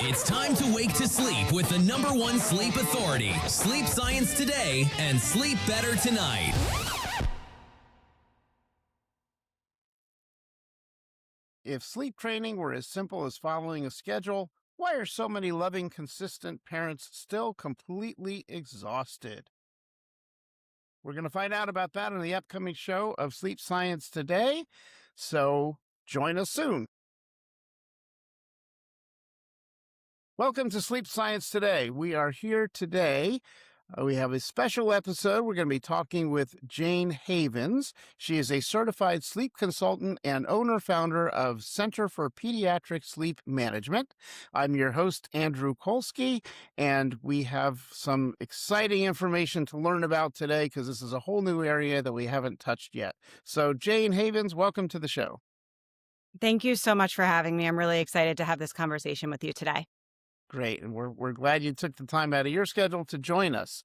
It's time to wake to sleep with the #1 sleep authority, Sleep Science Today, and Sleep Better Tonight. If sleep training were as simple as following a schedule, why are so many loving, consistent parents still completely exhausted? We're going to find out about that in the upcoming show of Sleep Science Today, so join us soon. Welcome to Sleep Science Today. We are here today. We have a special episode. We're going to be talking with Jane Havens. She is a certified sleep consultant and owner-founder of Center for Pediatric Sleep Management. I'm your host, Andrew Kolsky, and we have some exciting information to learn about today because this is a whole new area that we haven't touched yet. So, Jane Havens, welcome to the show. Thank you so much for having me. I'm really excited to have this conversation with you today. Great, and we're glad you took the time out of your schedule to join us.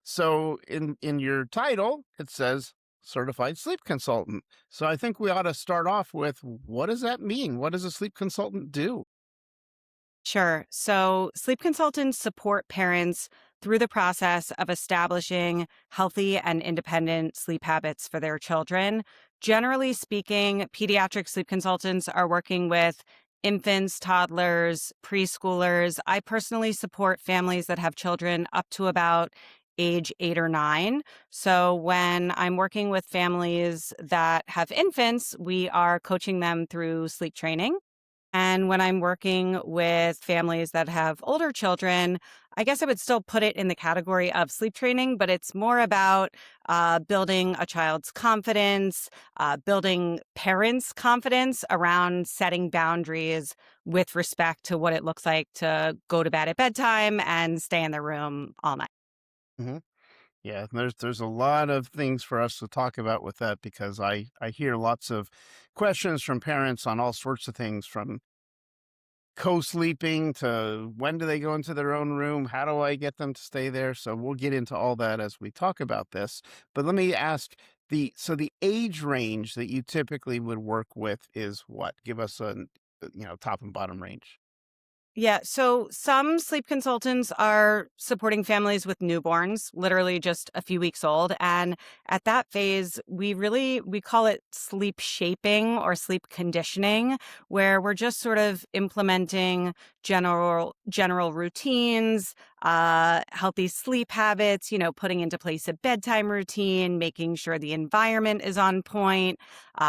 So in your title, it says certified sleep consultant. So I think we ought to start off with, what does that mean? What does a sleep consultant do? Sure. So, sleep consultants support parents through the process of establishing healthy and independent sleep habits for their children. Generally speaking, pediatric sleep consultants are working with infants, toddlers, preschoolers. I personally support families that have children up to about age 8 or 9. So, when I'm working with families that have infants, we are coaching them through sleep training. And when I'm working with families that have older children, I guess I would still put it in the category of sleep training, but it's more about building a child's confidence, building parents' confidence around setting boundaries with respect to what it looks like to go to bed at bedtime and stay in the room all night. hmm Yeah, there's a lot of things for us to talk about with that because I hear lots of questions from parents on all sorts of things, from co-sleeping to when do they go into their own room? How do I get them to stay there? So we'll get into all that as we talk about this. But let me ask, the age range that you typically would work with is what? Give us a top and bottom range. Yeah, so some sleep consultants are supporting families with newborns, literally just a few weeks old. And at that phase, we call it sleep shaping or sleep conditioning, where we're just sort of implementing general routines, healthy sleep habits, putting into place a bedtime routine, making sure the environment is on point,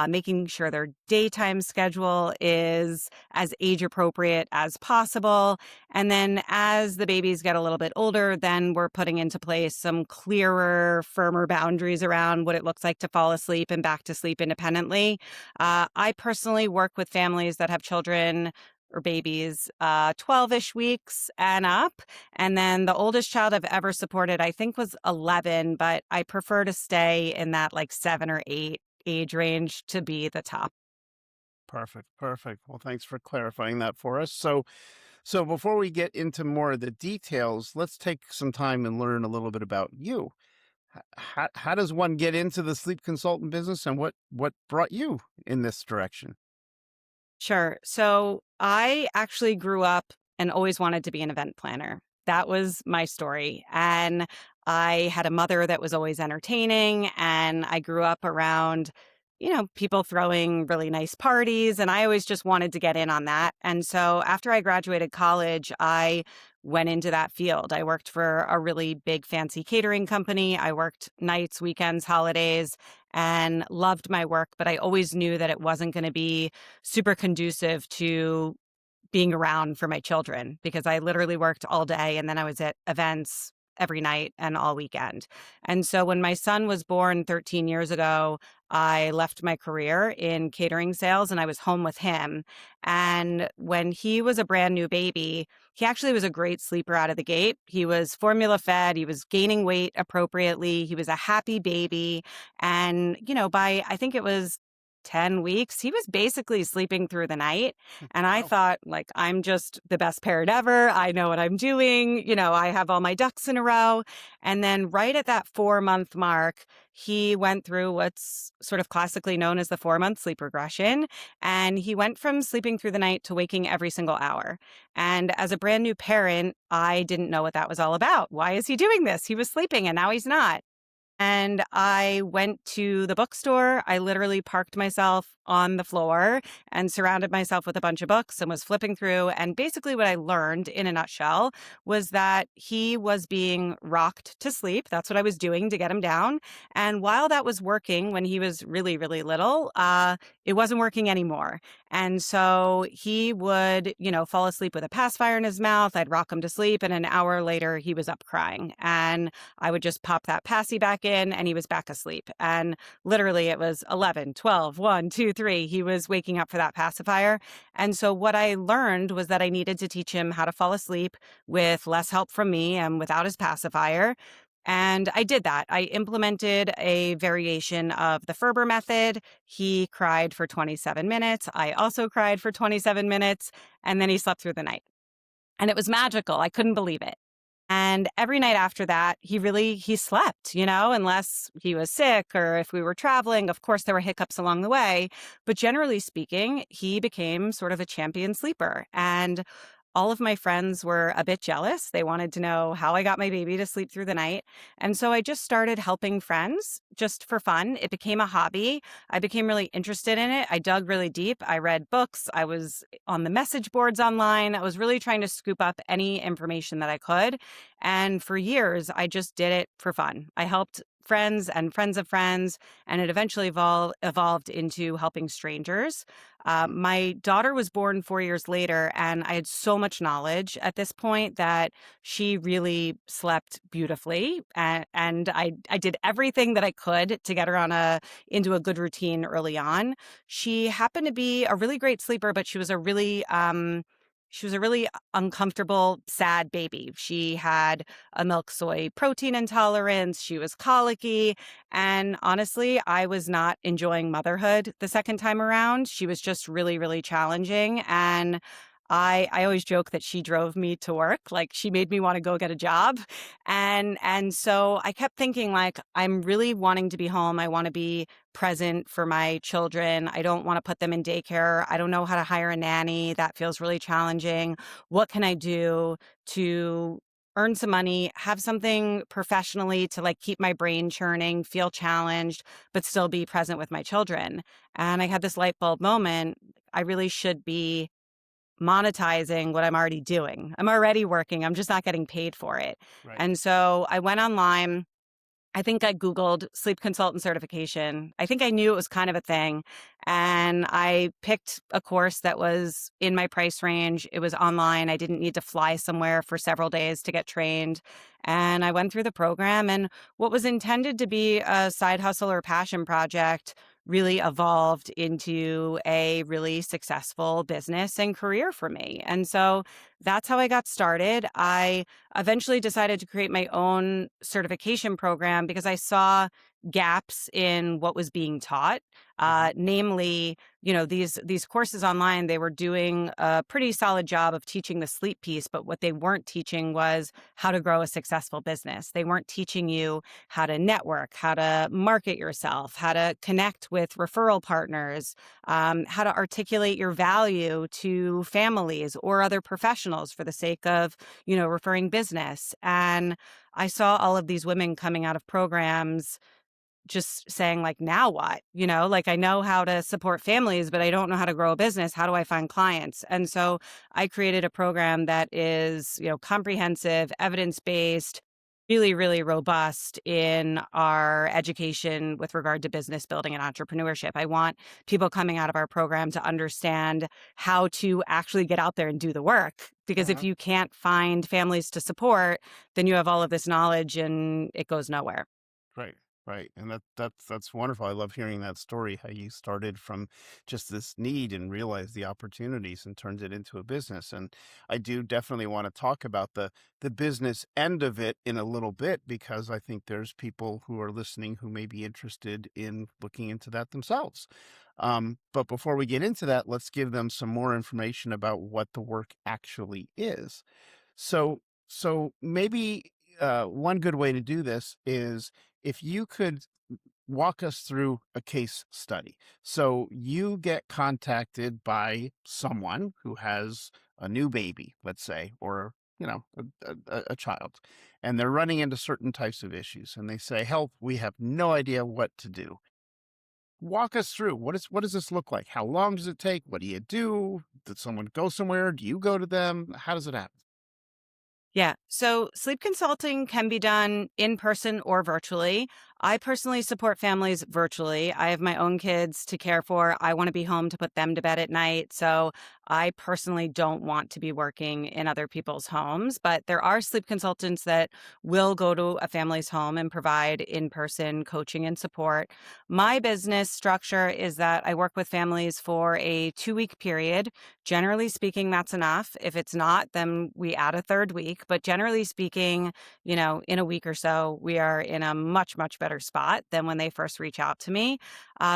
making sure their daytime schedule is as age appropriate as possible. And then as the babies get a little bit older, then we're putting into place some clearer, firmer boundaries around what it looks like to fall asleep and back to sleep independently. I personally work with families that have children or babies 12-ish weeks and up. And then the oldest child I've ever supported, I think, was 11, but I prefer to stay in that like 7 or 8 age range to be the top. Perfect, perfect. Well, thanks for clarifying that for us. So before we get into more of the details, let's take some time and learn a little bit about you. How does one get into the sleep consultant business, and what brought you in this direction? Sure. So I actually grew up and always wanted to be an event planner. That was my story. And I had a mother that was always entertaining, and I grew up around, people throwing really nice parties, and I always just wanted to get in on that. And so after I graduated college, I went into that field. I worked for a really big fancy catering company. I worked nights, weekends, holidays, and loved my work, but I always knew that it wasn't going to be super conducive to being around for my children because I literally worked all day and then I was at events every night and all weekend. And so when my son was born 13 years ago, I left my career in catering sales and I was home with him. And when he was a brand new baby, he actually was a great sleeper out of the gate. He was formula fed, he was gaining weight appropriately, he was a happy baby. And, by I think it was 10 weeks, he was basically sleeping through the night. And I Wow. thought, like, I'm just the best parent ever. I know what I'm doing. I have all my ducks in a row. And then right at that 4-month mark, he went through what's sort of classically known as the 4-month sleep regression. And he went from sleeping through the night to waking every single hour. And as a brand new parent, I didn't know what that was all about. Why is he doing this? He was sleeping and now he's not. And I went to the bookstore. I literally parked myself on the floor and surrounded myself with a bunch of books and was flipping through. And basically, what I learned in a nutshell was that he was being rocked to sleep. That's what I was doing to get him down. And while that was working when he was really, really little, it wasn't working anymore. And so he would, fall asleep with a pacifier in his mouth. I'd rock him to sleep. And an hour later, he was up crying. And I would just pop that passy back in and he was back asleep. And literally it was 11, 12, 1, 2, 3. He was waking up for that pacifier. And so what I learned was that I needed to teach him how to fall asleep with less help from me and without his pacifier. And I did that. I implemented a variation of the Ferber method. He cried for 27 minutes. I also cried for 27 minutes. And then he slept through the night. And it was magical. I couldn't believe it. And every night after that, he slept, unless he was sick or if we were traveling. Of course, there were hiccups along the way. But generally speaking, he became sort of a champion sleeper. And all of my friends were a bit jealous. They wanted to know how I got my baby to sleep through the night. And so I just started helping friends just for fun. It became a hobby. I became really interested in it. I dug really deep. I read books. I was on the message boards online. I was really trying to scoop up any information that I could. And for years, I just did it for fun. I helped friends and friends of friends, and it eventually evolved into helping strangers. My daughter was born 4 years later, and I had so much knowledge at this point that she really slept beautifully. And I did everything that I could to get her into a good routine early on. She happened to be a really great sleeper, but she was a really uncomfortable, sad baby. She had a milk soy protein intolerance. She was colicky. And honestly, I was not enjoying motherhood the second time around. She was just really, really challenging. And I always joke that she drove me to work. Like, she made me want to go get a job. And so I kept thinking, like, I'm really wanting to be home. I want to be present for my children. I don't want to put them in daycare. I don't know how to hire a nanny. That feels really challenging. What can I do to earn some money, have something professionally to, like, keep my brain churning, feel challenged, but still be present with my children? And I had this light bulb moment. I really should be monetizing what I'm already doing. I'm already working. I'm just not getting paid for it. Right. And so I went online. I think I Googled sleep consultant certification. I think I knew it was kind of a thing. And I picked a course that was in my price range. It was online. I didn't need to fly somewhere for several days to get trained. And I went through the program. And what was intended to be a side hustle or passion project really evolved into a really successful business and career for me. And so that's how I got started. I eventually decided to create my own certification program because I saw gaps in what was being taught. Namely, these courses online, they were doing a pretty solid job of teaching the sleep piece, but what they weren't teaching was how to grow a successful business. They weren't teaching you how to network, how to market yourself, how to connect with referral partners, how to articulate your value to families or other professionals for the sake of, referring business. And I saw all of these women coming out of programs just saying, like, now what? Like, I know how to support families, but I don't know how to grow a business. How do I find clients? And so I created a program that is, comprehensive, evidence-based, really, really robust in our education with regard to business building and entrepreneurship. I want people coming out of our program to understand how to actually get out there and do the work. Because if Uh-huh. you can't find families to support, then you have all of this knowledge and it goes nowhere. Right, right. And that's wonderful. I love hearing that story, how you started from just this need and realized the opportunities and turned it into a business. And I do definitely want to talk about the business end of it in a little bit, because I think there's people who are listening who may be interested in looking into that themselves. But before we get into that, let's give them some more information about what the work actually is. So maybe one good way to do this is if you could walk us through a case study. So you get contacted by someone who has a new baby, let's say, or a child, and they're running into certain types of issues, and they say, "Help! We have no idea what to do." Walk us through what does this look like? How long does it take? What do you do? Did someone go somewhere? Do you go to them? How does it happen? Yeah. So sleep consulting can be done in person or virtually. I personally support families virtually. I have my own kids to care for. I want to be home to put them to bed at night. So I personally don't want to be working in other people's homes. But there are sleep consultants that will go to a family's home and provide in person coaching and support. My business structure is that I work with families for a 2 week period. Generally speaking, that's enough. If it's not, then we add a third week. But generally speaking, in a week or so, we are in a much, much better spot than when they first reach out to me.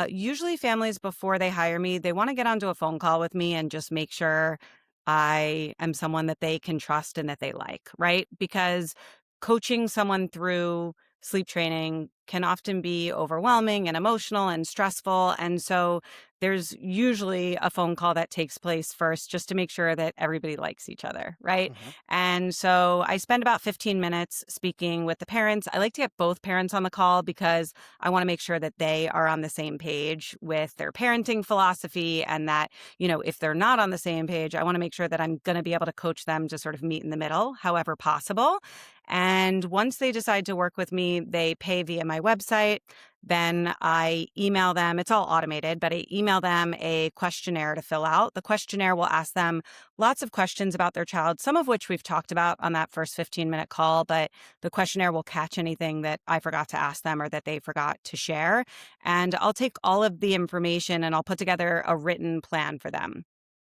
Usually, families, before they hire me, they want to get onto a phone call with me and just make sure I am someone that they can trust and that they like, right? Because coaching someone through sleep training can often be overwhelming and emotional and stressful. And so there's usually a phone call that takes place first just to make sure that everybody likes each other, right? Mhm. And so I spend about 15 minutes speaking with the parents. I like to get both parents on the call because I want to make sure that they are on the same page with their parenting philosophy, and that, if they're not on the same page, I want to make sure that I'm going to be able to coach them to sort of meet in the middle, however possible. And once they decide to work with me, they pay via my website. Then I email them. It's all automated, but I email them a questionnaire to fill out. The questionnaire will ask them lots of questions about their child, some of which we've talked about on that first 15-minute call, but the questionnaire will catch anything that I forgot to ask them or that they forgot to share. And I'll take all of the information and I'll put together a written plan for them.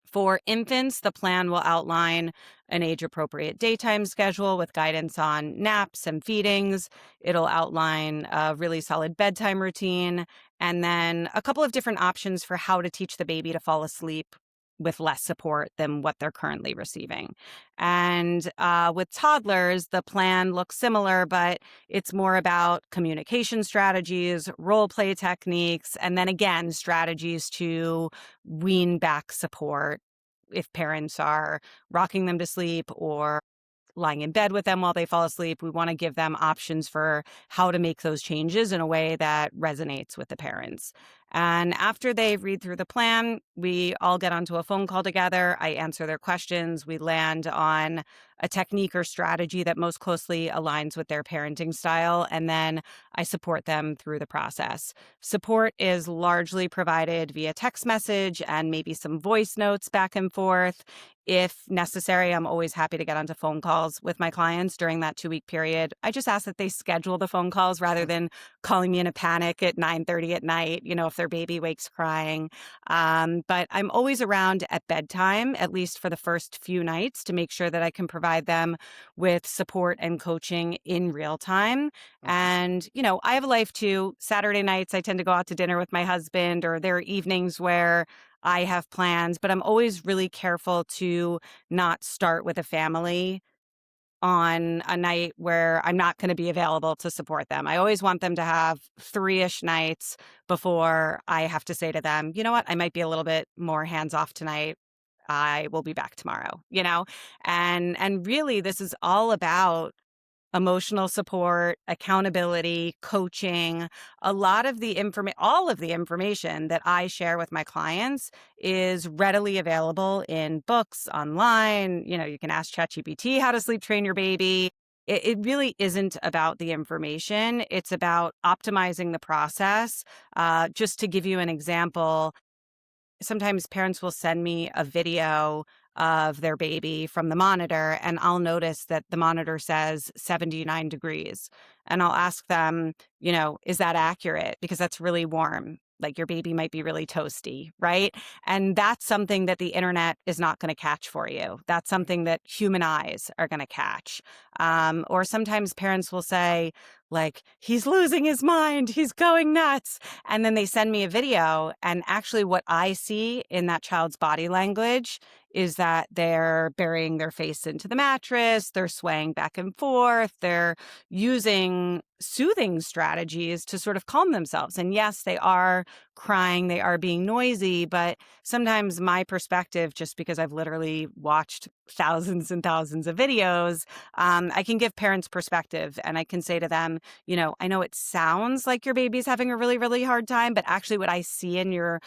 For infants, the plan will outline an age appropriate daytime schedule with guidance on naps and feedings. It'll outline a really solid bedtime routine, and then a couple of different options for how to teach the baby to fall asleep with less support than what they're currently receiving. And with toddlers, the plan looks similar, but it's more about communication strategies, role play techniques, and then again, strategies to wean back support if parents are rocking them to sleep or lying in bed with them while they fall asleep. We want to give them options for how to make those changes in a way that resonates with the parents. And after they read through the plan, we all get onto a phone call together. I answer their questions. We land on a technique or strategy that most closely aligns with their parenting style. And then I support them through the process. Support is largely provided via text message and maybe some voice notes back and forth. If necessary, I'm always happy to get onto phone calls with my clients during that 2 week period. I just ask that they schedule the phone calls rather than calling me in a panic at 9:30 at night, if their baby wakes crying. But I'm always around at bedtime, at least for the first few nights, to make sure that I can provide them with support and coaching in real time. Mhm. And, I have a life too. Saturday nights, I tend to go out to dinner with my husband, or there are evenings where I have plans, but I'm always really careful to not start with a family on a night where I'm not going to be available to support them. I always want them to have 3-ish nights before I have to say to them, you know what, I might be a little bit more hands off tonight. I will be back tomorrow. And really this is all about emotional support, accountability, coaching. A lot of the information, all of the information that I share with my clients is readily available in books, online. You can ask ChatGPT how to sleep train your baby. It really isn't about the information. It's about optimizing the process. Just to give you an example, sometimes parents will send me a video of their baby from the monitor, and I'll notice that the monitor says 79 degrees. And I'll ask them, is that accurate? Because that's really warm. Like your baby might be really toasty, right? And that's something that the internet is not going to catch for you. That's something that human eyes are going to catch. Or sometimes parents will say, like, he's losing his mind, he's going nuts. And then they send me a video. And actually, what I see in that child's body language is that they're burying their face into the mattress, they're swaying back and forth, they're using soothing strategies to sort of calm themselves. And yes, they are crying, they are being noisy, but sometimes my perspective, just because I've literally watched thousands and thousands of videos, I can give parents perspective and I can say to them, I know it sounds like your baby's having a really, really hard time, but actually what I see in your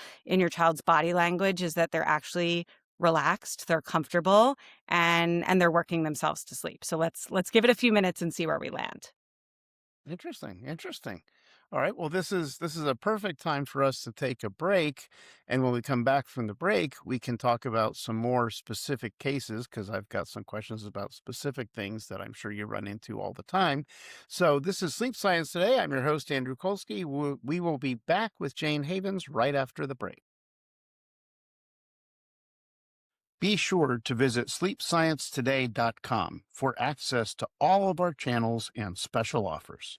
child's body language is that they're actually relaxed, they're comfortable, and they're working themselves to sleep. So let's give it a few minutes and see where we land. Interesting. Interesting. All right. Well, this is a perfect time for us to take a break. And when we come back from the break, we can talk about some more specific cases because I've got some questions about specific things that I'm sure you run into all the time. So this is Sleep Science Today. I'm your host, Andrew Kolsky. We will be back with Jane Havens right after the break. Be sure to visit sleepsciencetoday.com for access to all of our channels and special offers.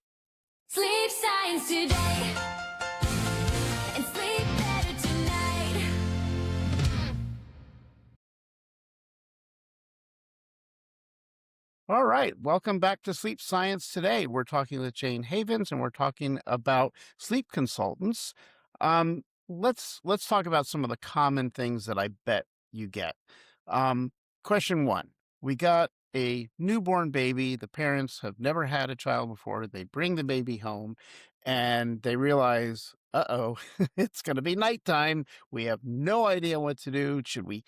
Sleep Science Today, and sleep better tonight. All right, welcome back to Sleep Science Today. We're talking with Jane Havens, and we're talking about sleep consultants. Let's talk about some of the common things that I bet you get. Question one: we got a newborn baby. The parents have never had a child before. They bring the baby home, and they realize, uh-oh, it's going to be nighttime. We have no idea what to do. Should we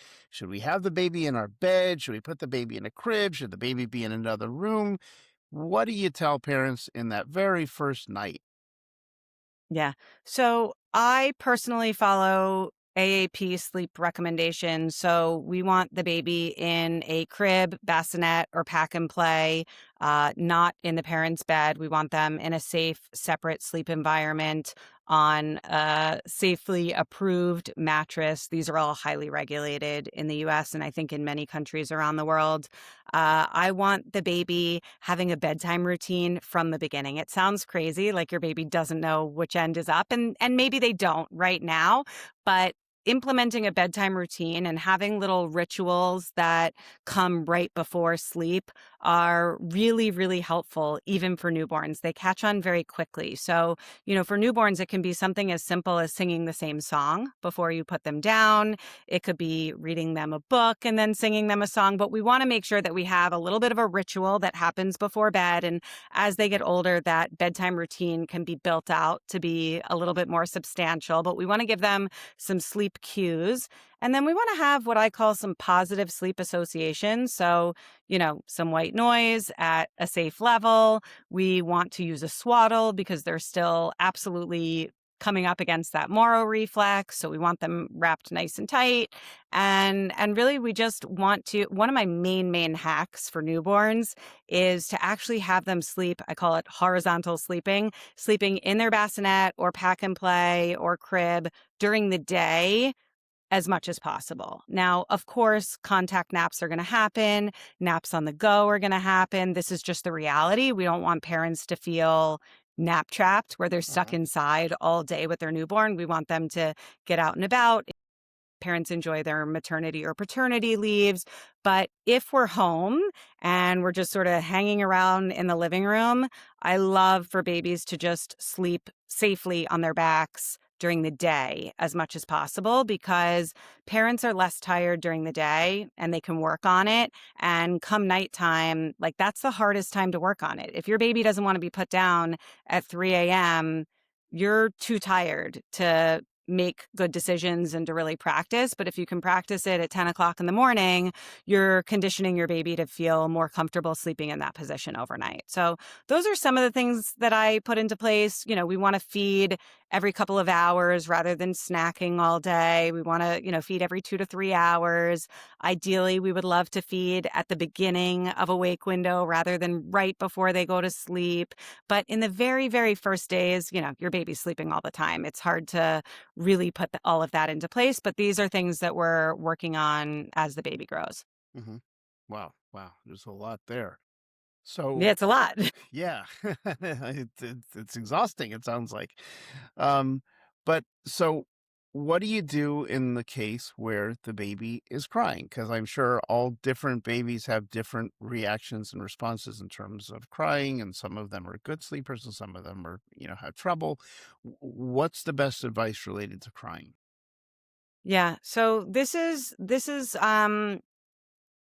have the baby in our bed? Should we put the baby in a crib? Should the baby be in another room? What do you tell parents in that very first night? Yeah. So I personally follow AAP sleep recommendations. So we want the baby in a crib, bassinet, or pack and play, not in the parent's bed. We want them in a safe, separate sleep environment on a safely approved mattress. These are all highly regulated in the US and I think in many countries around the world. I want the baby having a bedtime routine from the beginning. It sounds crazy, like your baby doesn't know which end is up, and maybe they don't right now, but implementing a bedtime routine and having little rituals that come right before sleep are really, really helpful, even for newborns. They catch on very quickly. So, for newborns, it can be something as simple as singing the same song before you put them down. It could be reading them a book and then singing them a song. But we want to make sure that we have a little bit of a ritual that happens before bed. And as they get older, that bedtime routine can be built out to be a little bit more substantial. But we want to give them some sleep cues. And then we want to have what I call some positive sleep associations. So, some white noise at a safe level. We want to use a swaddle because they're still absolutely coming up against that Moro reflex. So we want them wrapped nice and tight. And really we just want to, one of my main hacks for newborns is to actually have them sleep. I call it horizontal sleeping in their bassinet or pack and play or crib during the day as much as possible. Now, of course, contact naps are going to happen. Naps on the go are going to happen. This is just the reality. We don't want parents to feel nap trapped where they're stuck Uh-huh. inside all day with their newborn. We want them to get out and about. Parents enjoy their maternity or paternity leaves. But if we're home and we're just sort of hanging around in the living room, I love for babies to just sleep safely on their backs during the day as much as possible because parents are less tired during the day and they can work on it. And come nighttime, like that's the hardest time to work on it. If your baby doesn't want to be put down at 3 a.m., you're too tired to make good decisions and to really practice. But if you can practice it at 10 o'clock in the morning, you're conditioning your baby to feel more comfortable sleeping in that position overnight. So those are some of the things that I put into place. We want to feed every couple of hours rather than snacking all day. We want to, feed every 2 to 3 hours. Ideally, we would love to feed at the beginning of a wake window rather than right before they go to sleep. But in the very, very first days, your baby's sleeping all the time. It's hard to really put all of that into place. But these are things that we're working on as the baby grows. Hmm. Wow. Wow. There's a lot there. So Yeah, it's a lot. yeah, it's exhausting, it sounds like. Um, but so what do you do in the case where the baby is crying? Because I'm sure all different babies have different reactions and responses in terms of crying, and some of them are good sleepers and some of them are, have trouble. What's the best advice related to crying? Yeah. So this is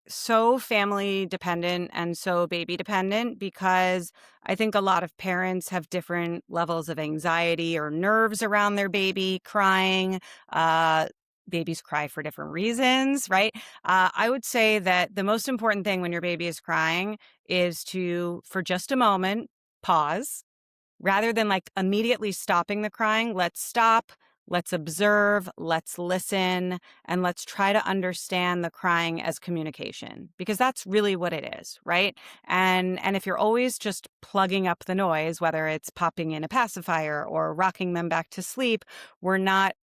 so family dependent and so baby dependent because I think a lot of parents have different levels of anxiety or nerves around their baby crying. Uh, Babies cry for different reasons, right? I would say that the most important thing when your baby is crying is to, for just a moment, pause rather than like immediately stopping the crying. Let's stop, let's observe, let's listen, and let's try to understand the crying as communication because that's really what it is, right? And if you're always just plugging up the noise, whether it's popping in a pacifier or rocking them back to sleep, we're not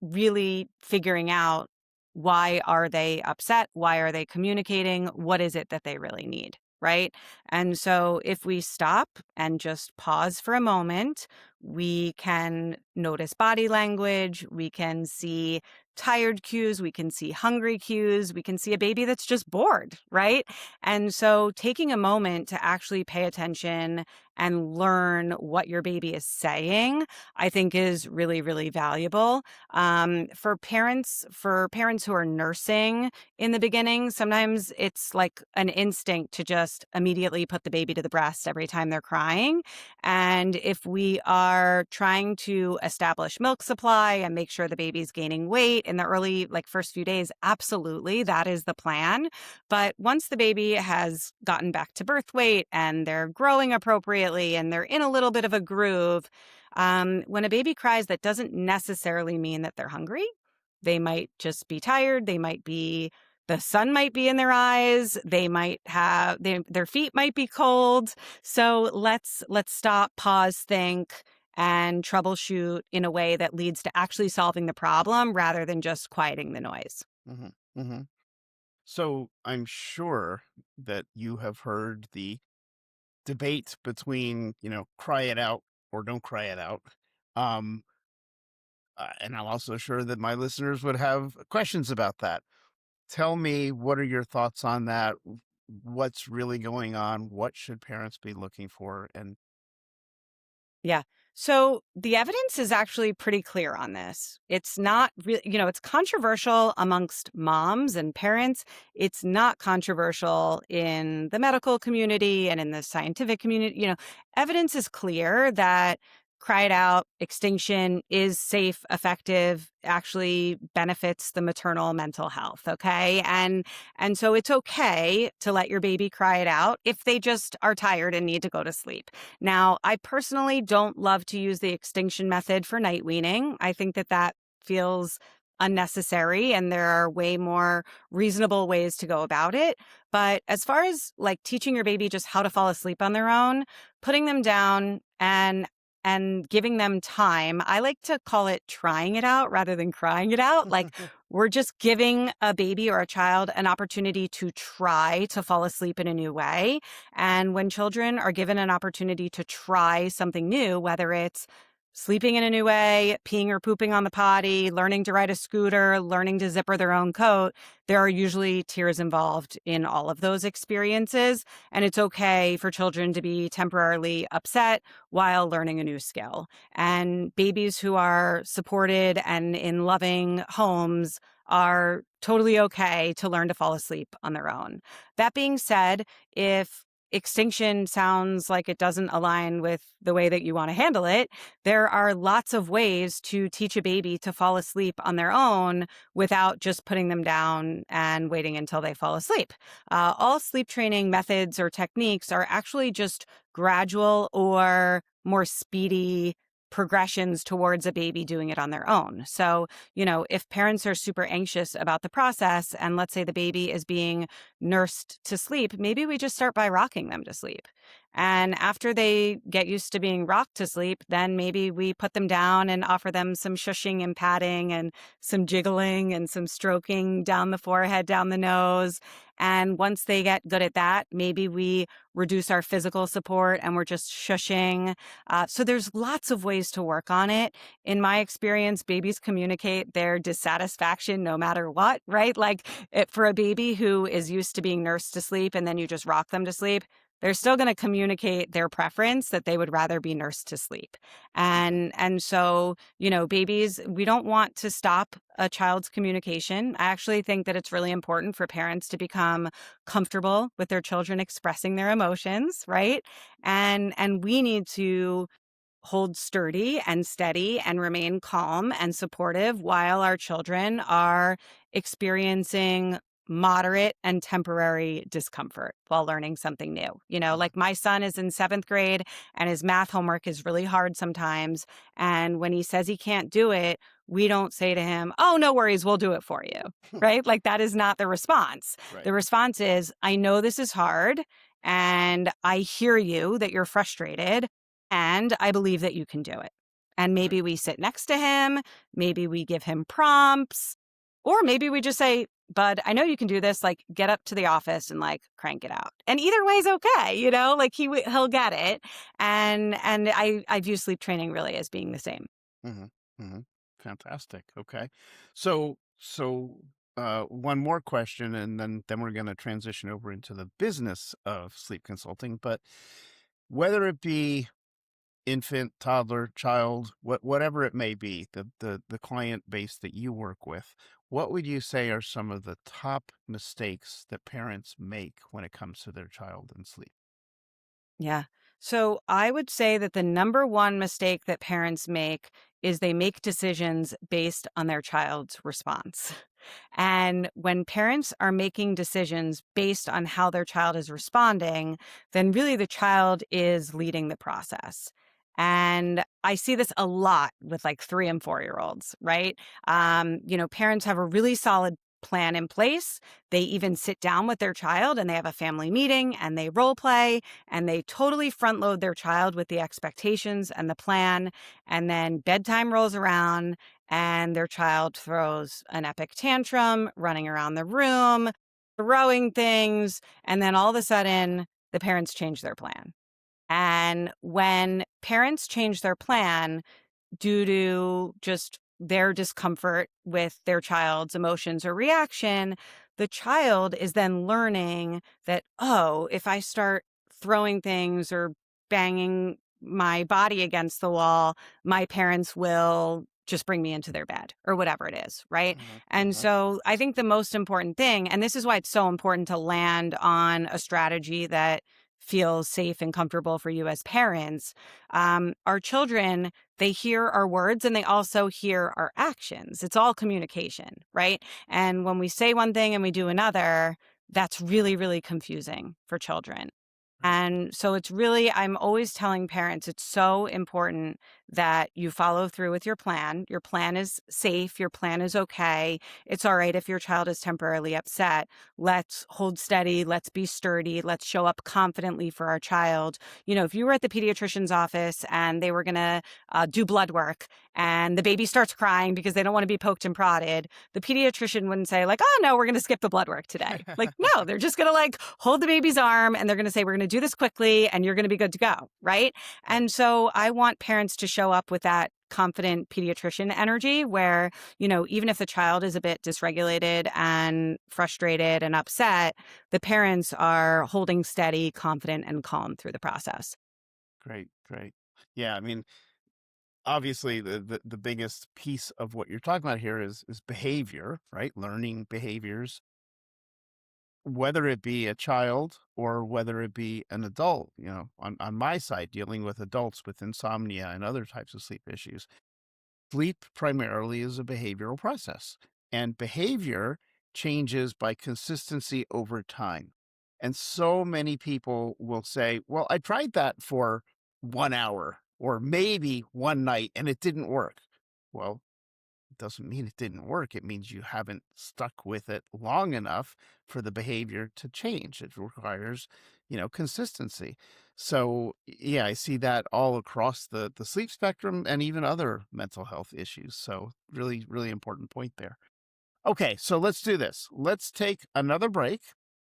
really figuring out why are they upset? Why are they communicating? What is it that they really need? Right. And so if we stop and just pause for a moment, we can notice body language. We can see tired cues. We can see hungry cues. We can see a baby that's just bored. Right. And so taking a moment to actually pay attention and learn what your baby is saying, I think is really, really valuable. For parents who are nursing in the beginning, sometimes it's like an instinct to just immediately put the baby to the breast every time they're crying. And if we are trying to establish milk supply and make sure the baby's gaining weight in the early, like first few days, absolutely, that is the plan. But once the baby has gotten back to birth weight and they're growing appropriately and they're in a little bit of a groove, when a baby cries, that doesn't necessarily mean that they're hungry. They might just be tired. The sun might be in their eyes. They might have, their feet might be cold. So let's stop, pause, think, and troubleshoot in a way that leads to actually solving the problem rather than just quieting the noise. Hmm. Hmm. So I'm sure that you have heard the debate between, cry it out or don't cry it out. Um, and I'm also sure that my listeners would have questions about that. Tell me, what are your thoughts on that? What's really going on? What should parents be looking for? And Yeah. So the evidence is actually pretty clear on this. It's not really, it's controversial amongst moms and parents. It's not controversial in the medical community and in the scientific community. Evidence is clear that cry it out extinction is safe, effective, actually benefits the maternal mental health. Okay. And so it's okay to let your baby cry it out if they just are tired and need to go to sleep. Now, I personally don't love to use the extinction method for night weaning. I think that feels unnecessary and there are way more reasonable ways to go about it. But as far as like teaching your baby just how to fall asleep on their own, putting them down and giving them time, I like to call it trying it out rather than crying it out. Like we're just giving a baby or a child an opportunity to try to fall asleep in a new way. And when children are given an opportunity to try something new, whether it's sleeping in a new way, peeing or pooping on the potty, learning to ride a scooter, learning to zipper their own coat, there are usually tears involved in all of those experiences. And it's okay for children to be temporarily upset while learning a new skill. And babies who are supported and in loving homes are totally okay to learn to fall asleep on their own. That being said, if extinction sounds like it doesn't align with the way that you want to handle it, there are lots of ways to teach a baby to fall asleep on their own without just putting them down and waiting until they fall asleep. All sleep training methods or techniques are actually just gradual or more speedy progressions towards a baby doing it on their own. So, if parents are super anxious about the process and let's say the baby is being nursed to sleep, maybe we just start by rocking them to sleep. And after they get used to being rocked to sleep, then maybe we put them down and offer them some shushing and patting and some jiggling and some stroking down the forehead, down the nose. And once they get good at that, maybe we reduce our physical support and we're just shushing. So there's lots of ways to work on it. In my experience, babies communicate their dissatisfaction no matter what, right? Like for a baby who is used to being nursed to sleep and then you just rock them to sleep, they're still going to communicate their preference that they would rather be nursed to sleep. And so, babies, we don't want to stop a child's communication. I actually think that it's really important for parents to become comfortable with their children expressing their emotions, right? And we need to hold sturdy and steady and remain calm and supportive while our children are experiencing moderate and temporary discomfort while learning something new. Like my son is in 7th grade and his math homework is really hard sometimes. And when he says he can't do it, we don't say to him, "Oh, no worries, we'll do it for you." Right? Like that is not the response. Right. The response is, "I know this is hard and I hear you that you're frustrated. And I believe that you can do it." And maybe we sit next to him, maybe we give him prompts, or maybe we just say, "Bud, I know you can do this. Like, get up to the office and like crank it out." And either way is okay, like he'll get it. And I view sleep training really as being the same. hmm hmm Fantastic. Okay. So, one more question, and then we're going to transition over into the business of sleep consulting. But whether it be infant, toddler, child, whatever it may be, the client base that you work with, what would you say are some of the top mistakes that parents make when it comes to their child and sleep? Yeah. So I would say that the number one mistake that parents make is they make decisions based on their child's response. And when parents are making decisions based on how their child is responding, then really the child is leading the process. And I see this a lot with like 3 and 4 year olds, right? Parents have a really solid plan in place. They even sit down with their child and they have a family meeting and they role play and they totally front load their child with the expectations and the plan. And then bedtime rolls around and their child throws an epic tantrum, running around the room, throwing things. And then all of a sudden, the parents change their plan. And when parents change their plan, due to just their discomfort with their child's emotions or reaction, the child is then learning that, oh, if I start throwing things or banging my body against the wall, my parents will just bring me into their bed or whatever it is, right? And hmm so I think the most important thing, and this is why it's so important to land on a strategy that feels safe and comfortable for you as parents. Our children, they hear our words and they also hear our actions. It's all communication, right? And when we say one thing and we do another, that's really, really confusing for children. And so I'm always telling parents it's so important that you follow through with your plan. Your plan is safe. Your plan is okay. It's all right if your child is temporarily upset. Let's hold steady. Let's be sturdy. Let's show up confidently for our child. If you were at the pediatrician's office and they were going to do blood work and the baby starts crying because they don't want to be poked and prodded, the pediatrician wouldn't say like, "Oh no, we're going to skip the blood work today." Like, no, they're just going to like hold the baby's arm and they're going to say, "We're going to do this quickly and you're going to be good to go." Right. And so I want parents to show up with that confident pediatrician energy where, even if the child is a bit dysregulated and frustrated and upset, the parents are holding steady, confident, and calm through the process. Great, great. Yeah, I mean, obviously the biggest piece of what you're talking about here is behavior, right? Learning behaviors, whether it be a child or whether it be an adult. On my side, dealing with adults with insomnia and other types of sleep issues, sleep primarily is a behavioral process, and behavior changes by consistency over time. And so many people will say, "Well, I tried that for 1 hour or maybe one night and it didn't work." Well, doesn't mean it didn't work. It means you haven't stuck with it long enough for the behavior to change. It requires, consistency. So, yeah, I see that all across the sleep spectrum and even other mental health issues. So, really, really important point there. Okay, so let's do this. Let's take another break.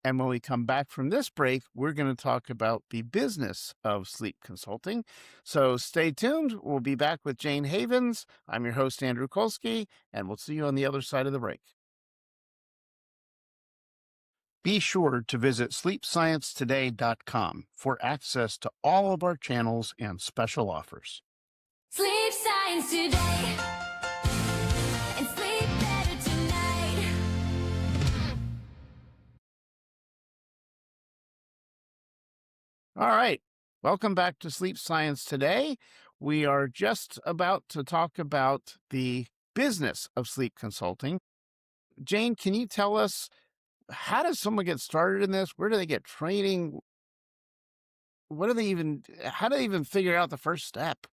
And when we come back from this break, we're going to talk about the business of sleep consulting. So stay tuned. We'll be back with Jane Havens. I'm your host, Andrew Kolsky, and we'll see you on the other side of the break. Be sure to visit sleepsciencetoday.com for access to all of our channels and special offers. Sleep Science Today. And sleep better tonight. All right. Welcome back to Sleep Science Today. We are just about to talk about the business of sleep consulting. Jane, can you tell us, how does someone get started in this? Where do they get training? How do they even figure out the first step?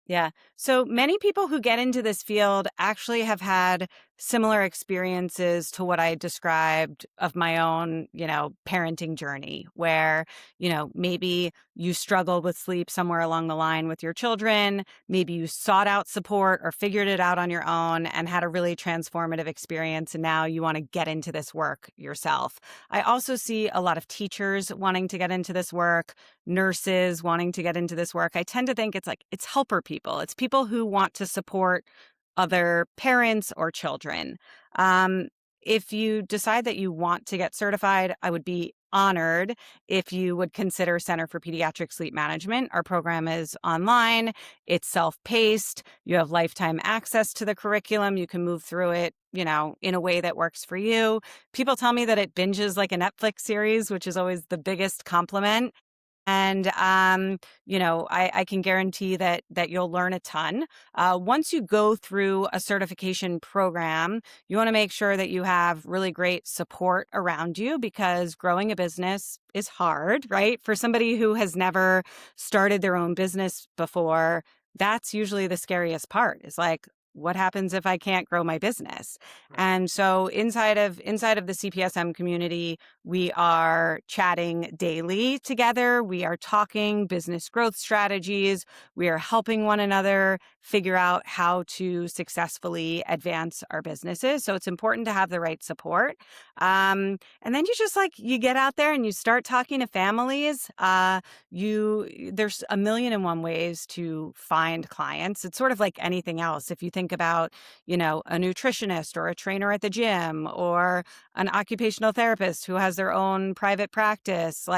Yeah. So many people who get into this field actually have had similar experiences to what I described of my own, parenting journey, where, maybe you struggled with sleep somewhere along the line with your children. Maybe you sought out support or figured it out on your own and had a really transformative experience. And now you want to get into this work yourself. I also see a lot of teachers wanting to get into this work, nurses wanting to get into this work. I tend to think it's helper people. It's people who want to support other parents or children. If you decide that you want to get certified, I would be honored if you would consider Center for Pediatric Sleep Management. Our program is online. It's self-paced. You have lifetime access to the curriculum. You can move through it, in a way that works for you. People tell me that it binges like a Netflix series, which is always the biggest compliment. And, I can guarantee that you'll learn a ton. Once you go through a certification program, you want to make sure that you have really great support around you, because growing a business is hard, right? For somebody who has never started their own business before, that's usually the scariest part, is like, what happens if I can't grow my business? And so inside of the CPSM community, we are chatting daily together. We are talking business growth strategies. We are helping one another figure out how to successfully advance our businesses. So it's important to have the right support. And then you get out there and you start talking to families. There's a million and one ways to find clients. It's sort of like anything else. If you think about, a nutritionist or a trainer at the gym or an occupational therapist who has their own private practice,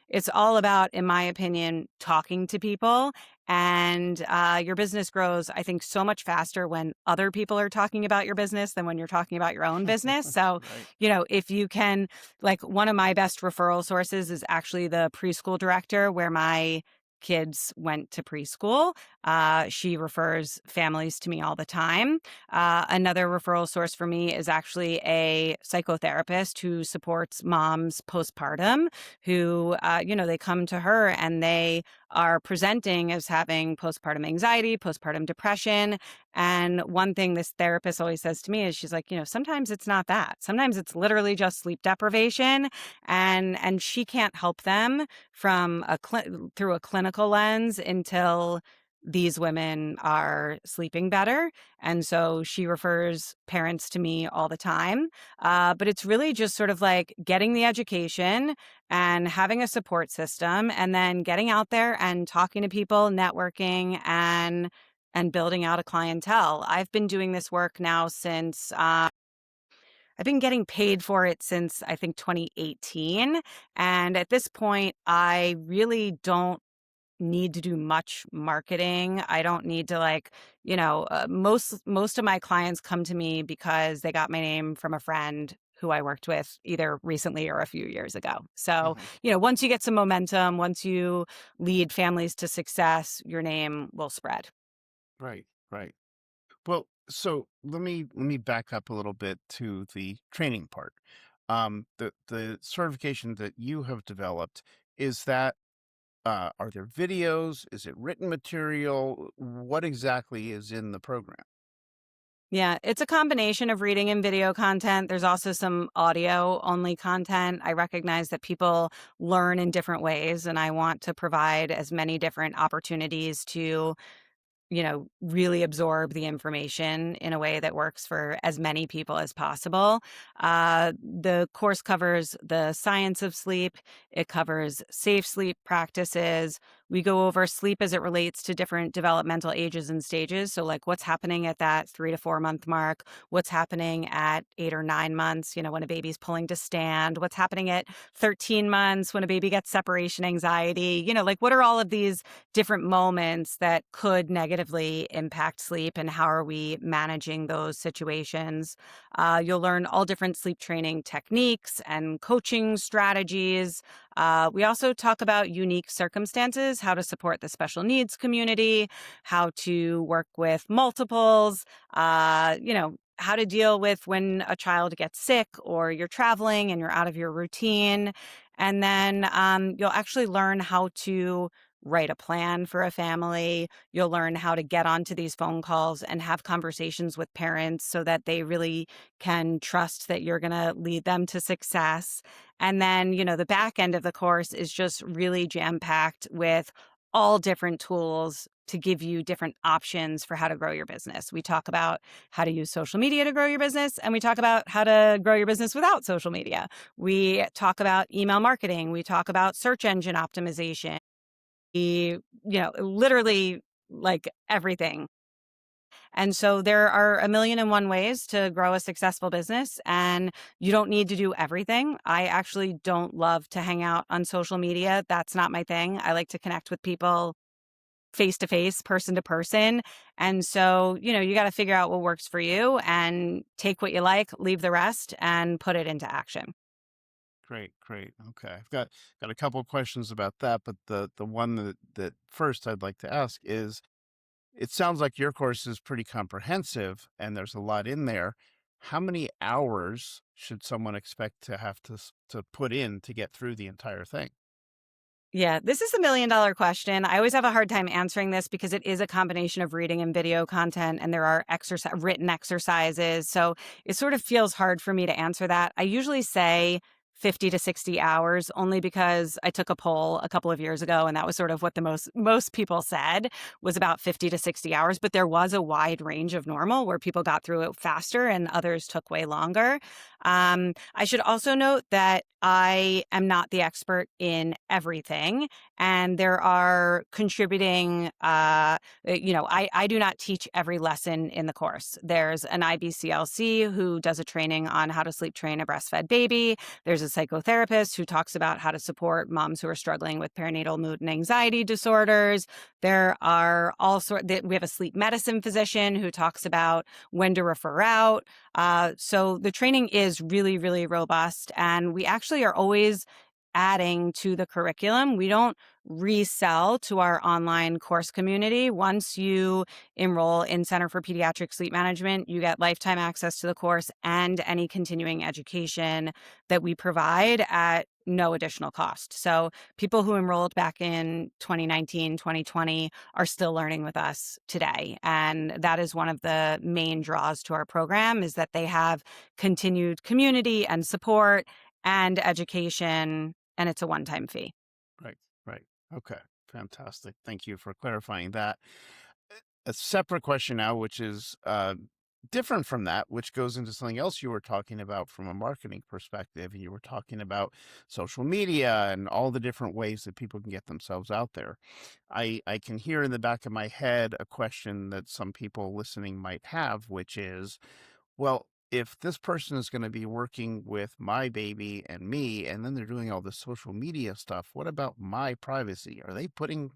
it's all about, in my opinion, talking to people. And your business grows, I think, so much faster when other people are talking about your business than when you're talking about your own business. So, Right. if you can, one of my best referral sources is actually the preschool director where my kids went to preschool. She refers families to me all the time. Another referral source for me is actually a psychotherapist who supports moms postpartum, who, they come to her and they are presenting as having postpartum anxiety, postpartum depression. And one thing this therapist always says to me is, she's like, sometimes it's not that. Sometimes it's literally just sleep deprivation, and she can't help them from through a clinical lens until these women are sleeping better. And so she refers parents to me all the time. But it's really just sort of like getting the education and having a support system, and then getting out there and talking to people, networking, and building out a clientele. I've been doing this work now since I've been getting paid for it since, I think, 2018. And at this point, I really don't need to do much marketing. I don't need to most of my clients come to me because they got my name from a friend who I worked with either recently or a few years ago. So, once you get some momentum, once you lead families to success, your name will spread. Right. Right. Well, so let me back up a little bit to the training part. The certification that you have developed, is that are there videos? Is it written material? What exactly is in the program? Yeah, it's a combination of reading and video content. There's also some audio only content. I recognize that people learn in different ways, and I want to provide as many different opportunities to really absorb the information in a way that works for as many people as possible. The course covers the science of sleep. It covers safe sleep practices. We go over sleep as it relates to different developmental ages and stages. So, like what's happening at that 3 to 4 month mark, what's happening at 8 or 9 months, when a baby's pulling to stand, what's happening at 13 months when a baby gets separation anxiety, like what are all of these different moments that could negatively impact sleep and how are we managing those situations. You'll learn all different sleep training techniques and coaching strategies. We also talk about unique circumstances, how to support the special needs community, how to work with multiples, how to deal with when a child gets sick or you're traveling and you're out of your routine. And then you'll actually learn how to write a plan for a family. You'll learn how to get onto these phone calls and have conversations with parents so that they really can trust that you're going to lead them to success. And then, the back end of the course is just really jam-packed with all different tools to give you different options for how to grow your business. We talk about how to use social media to grow your business, and we talk about how to grow your business without social media. We talk about email marketing. We talk about search engine optimization. Literally like everything. And so there are a million and one ways to grow a successful business, and you don't need to do everything. I actually don't love to hang out on social media. That's not my thing. I like to connect with people face to face, person to person. And so, you got to figure out what works for you and take what you like, leave the rest, and put it into action. Great, great. Okay, I've got a couple questions about that, but the one that first I'd like to ask is, it sounds like your course is pretty comprehensive and there's a lot in there. How many hours should someone expect to have to put in to get through the entire thing? Yeah, this is $1 million question. I always have a hard time answering this because it is a combination of reading and video content, and there are written exercises. So it sort of feels hard for me to answer that. I usually say 50 to 60 hours only because I took a poll a couple of years ago, and that was sort of what the most people said was about 50 to 60 hours. But there was a wide range of normal where people got through it faster and others took way longer. I should also note that I am not the expert in everything, and there are contributing, I do not teach every lesson in the course. There's an IBCLC who does a training on how to sleep train a breastfed baby. There's a psychotherapist who talks about how to support moms who are struggling with perinatal mood and anxiety disorders. There are we have a sleep medicine physician who talks about when to refer out. So the training is really, really robust, and we actually are always adding to the curriculum. We don't resell to our online course community. Once you enroll in Center for Pediatric Sleep Management, you get lifetime access to the course and any continuing education that we provide at no additional cost. So people who enrolled back in 2019, 2020 are still learning with us today. And that is one of the main draws to our program, is that they have continued community and support and education, and it's a one-time fee. Right, right. Okay, fantastic. Thank you for clarifying that. A separate question now, which is different from that, which goes into something else you were talking about from a marketing perspective. And you were talking about social media and all the different ways that people can get themselves out there. I can hear in the back of my head a question that some people listening might have, which is, well, if this person is going to be working with my baby and me, and then they're doing all this social media stuff, what about my privacy? Are they putting,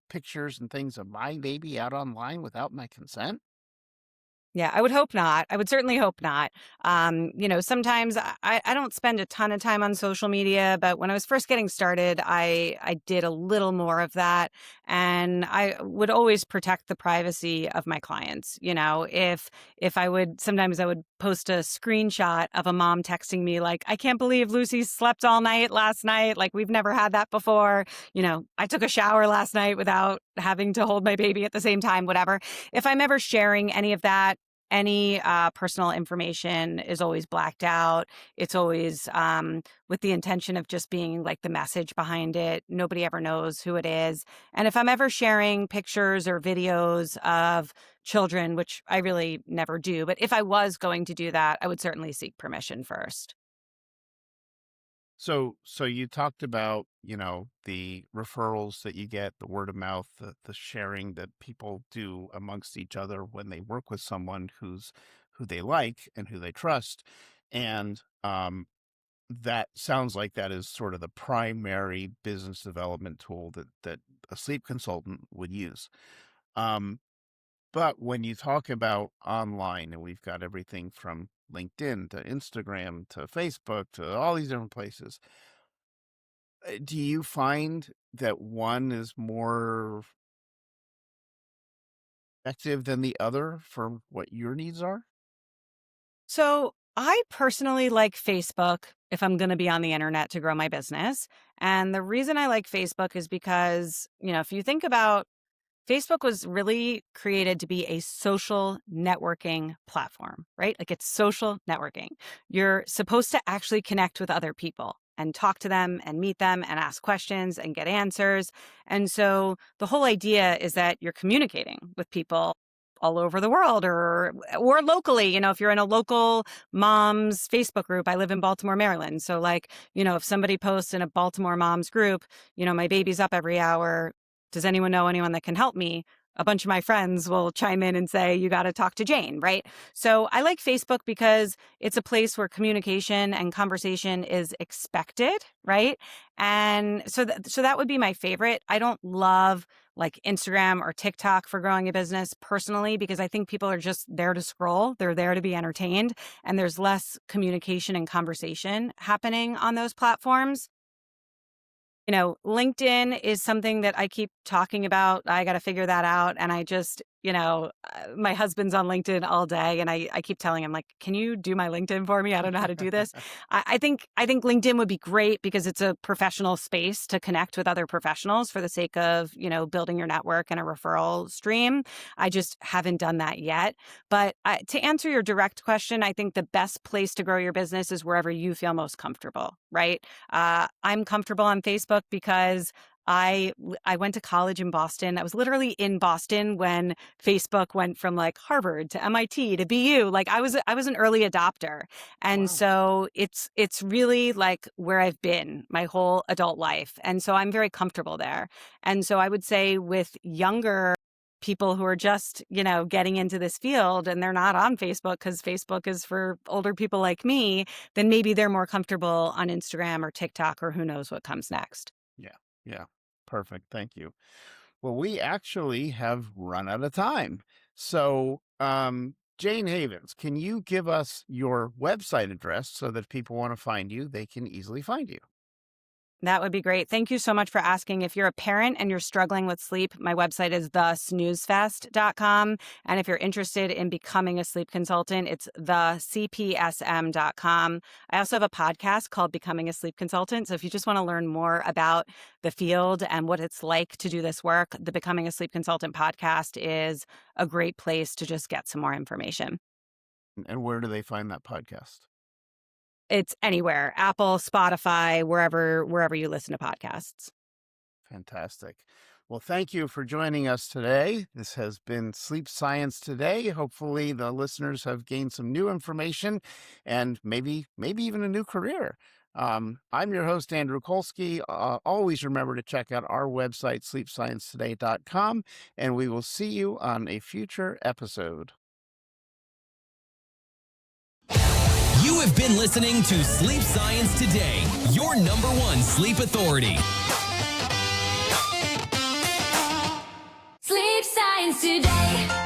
pictures and things of my baby out online without my consent? Yeah, I would hope not. I would certainly hope not. Sometimes I don't spend a ton of time on social media, but when I was first getting started, I did a little more of that. And I would always protect the privacy of my clients. If sometimes I would post a screenshot of a mom texting me like, I can't believe Lucy slept all night last night. Like, we've never had that before. I took a shower last night without having to hold my baby at the same time, whatever. If I'm ever sharing any of that, any personal information is always blacked out. It's always with the intention of just being like the message behind it. Nobody ever knows who it is. And if I'm ever sharing pictures or videos of children, which I really never do, but if I was going to do that, I would certainly seek permission first. So you talked about, the referrals that you get, the word of mouth, the sharing that people do amongst each other when they work with someone who they like and who they trust. And that sounds like that is sort of the primary business development tool that a sleep consultant would use. Um, but when you talk about online, and we've got everything from LinkedIn to Instagram to Facebook to all these different places, do you find that one is more effective than the other for what your needs are? So I personally like Facebook if I'm going to be on the internet to grow my business. And the reason I like Facebook is because, if you think about Facebook was really created to be a social networking platform, right? Like it's social networking. You're supposed to actually connect with other people and talk to them and meet them and ask questions and get answers. And so the whole idea is that you're communicating with people all over the world or locally. If you're in a local moms Facebook group, I live in Baltimore, Maryland. So like, if somebody posts in a Baltimore moms group, my baby's up every hour, does anyone know anyone that can help me? A bunch of my friends will chime in and say, you got to talk to Jane, right? So I like Facebook because it's a place where communication and conversation is expected, right? And so that would be my favorite. I don't love like Instagram or TikTok for growing a business personally, because I think people are just there to scroll. They're there to be entertained. And there's less communication and conversation happening on those platforms. LinkedIn is something that I keep talking about. I got to figure that out. And I just, my husband's on LinkedIn all day. And I keep telling him, like, can you do my LinkedIn for me? I don't know how to do this. I think LinkedIn would be great because it's a professional space to connect with other professionals for the sake of, building your network and a referral stream. I just haven't done that yet. But to answer your direct question, I think the best place to grow your business is wherever you feel most comfortable, right? I'm comfortable on Facebook because I went to college in Boston. I was literally in Boston when Facebook went from like Harvard to MIT to BU. Like I was an early adopter. And Wow. so it's really like where I've been my whole adult life. And so I'm very comfortable there. And so I would say with younger people who are just, getting into this field and they're not on Facebook because Facebook is for older people like me, then maybe they're more comfortable on Instagram or TikTok or who knows what comes next. Yeah. Yeah. Perfect. Thank you. Well, we actually have run out of time. So, Jane Havens, can you give us your website address so that if people want to find you, they can easily find you? That would be great. Thank you so much for asking. If you're a parent and you're struggling with sleep, my website is thesnoozefest.com. And if you're interested in becoming a sleep consultant, it's thecpsm.com. I also have a podcast called Becoming a Sleep Consultant. So if you just want to learn more about the field and what it's like to do this work, the Becoming a Sleep Consultant podcast is a great place to just get some more information. And where do they find that podcast? It's anywhere, Apple, Spotify, wherever you listen to podcasts. Fantastic. Well, thank you for joining us today. This has been Sleep Science Today. Hopefully the listeners have gained some new information and maybe even a new career. I'm your host, Andrew Kolsky. Always remember to check out our website, sleepsciencetoday.com, and we will see you on a future episode. You have been listening to Sleep Science Today, your number one sleep authority. Sleep Science Today.